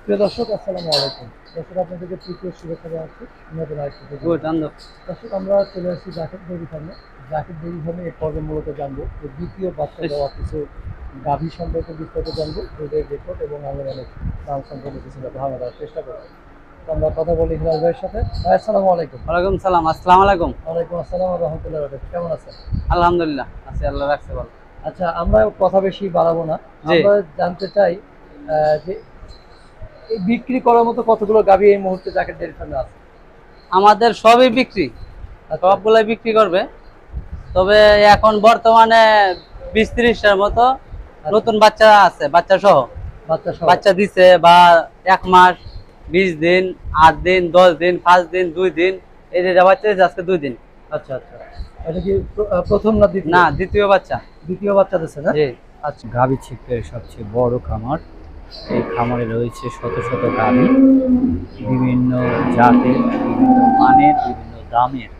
প্রিয় দর্শক, আসসালামু আলাইকুম। দর্শক, আপনাদেরকে তৃতীয় শুভেচ্ছা জানাচ্ছি নতুন আরেকটি গুড প্রতিবেদনে। আনন্দ। দর্শক, আমরা চলে আসছি জাকের ডেইরি ফার্মে। জাকের ডেইরি ফার্মে এই পর্বে মূলত জানবো যে দ্বিতীয় বাচ্চা বেশ। দেওয়া কিছু গাভী সম্পর্কে বিস্তারিত জানবো, দুধের রেকর্ড এবং আনুমানিক দাম সম্পর্কে কিছুটা ধারণা দেওয়ার চেষ্টা করবো। তো আমরা কথা বলি হিলাল ভাইয়ের সাথে। ভাই, আসসালামু আলাইকুম। ওয়ালাইকুম সালাম। আসসালামু আলাইকুম। ওয়ালাইকুম আসসালাম ওয়া রাহমাতুল্লাহি ওয়া বারাকাতুহু। কেমন আছেন? আলহামদুলিল্লাহ আছি, আল্লাহ রাখছে ভালো। আচ্ছা, আমরা কথা বেশি বাড়াবো না। জি। আমরা জানতে চাই যে এই বিক্রি করার মতো কতগুলো গাভী এই মুহূর্তে জাকের ডেইরি ফার্মে আছে? আমাদের সবই বিক্রি, আচ্ছা। সবগুলাই বিক্রি করবে। তবে এখন বর্তমানে 20-30টার মতো নতুন বাচ্চা আছে, বাচ্চা সহ। বাচ্চা সহ? বাচ্চা দিছে বা 1 মাস 20 দিন, 8 দিন, 10 দিন, 5 দিন, 2 দিন, এই যে বাচ্চা দিছে আজকে 2 দিন। আচ্ছা আচ্ছা। এটা কি প্রথম না দ্বিতীয়? না, দ্বিতীয় বাচ্চা। দ্বিতীয় বাচ্চা দিচ্ছে না? জি। আচ্ছা। গাভী ছিপের সবচেয়ে বড় খামার। এই খামারে রয়েছে শত শত গাভী, বিভিন্ন জাতের, বিভিন্ন মানের, বিভিন্ন দামের।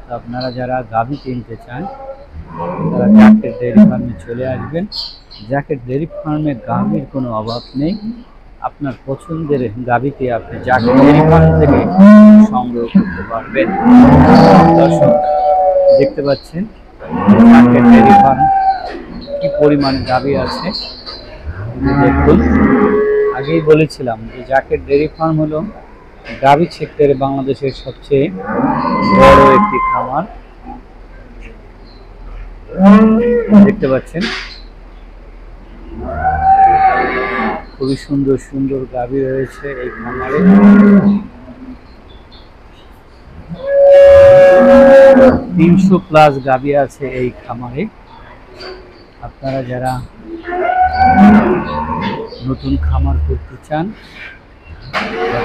তো আপনারা যারা গাভী কিনতে চান তারা জাকের ডেইরি ফার্মে চলে আসবেন। জাকের ডেইরি ফার্মে গাভীর কোনো অভাব নেই। আপনার পছন্দের গাভীকে আপনি জাকের ডেইরি ফার্ম থেকে সংগ্রহ করতে পারবেন। দর্শক, দেখতে পাচ্ছেন জাকের ডেইরি ফার্ম কি পরিমাণ গাভী আছে দেখুন। আগেই বলেছিলাম যে জাকের ডেইরি ফার্ম হলো গাভী সেক্টরে বাংলাদেশের সবচেয়ে বড় একটি খামার। দেখতে পাচ্ছেন খুবই সুন্দর সুন্দর গাভী রয়েছে এই খামারে। 300+ গাভী আছে এই খামারে। আপনারা যারা নতুন খামার করতে চান,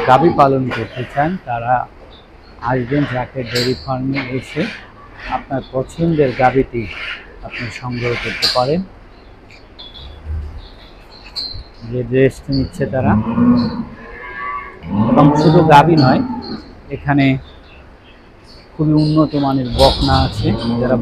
গাভী পালন করতে চান, তারা আসবেন জাকের ডেইরি ফার্মে। এসে আপনার পছন্দের গাভীটি আপনি সংগ্রহ করতে পারেন। যে রেস্ট নিচ্ছে তারা, এবং শুধু গাভী নয়, এখানে খুবই উন্নত মানের বকনা আছে। যারা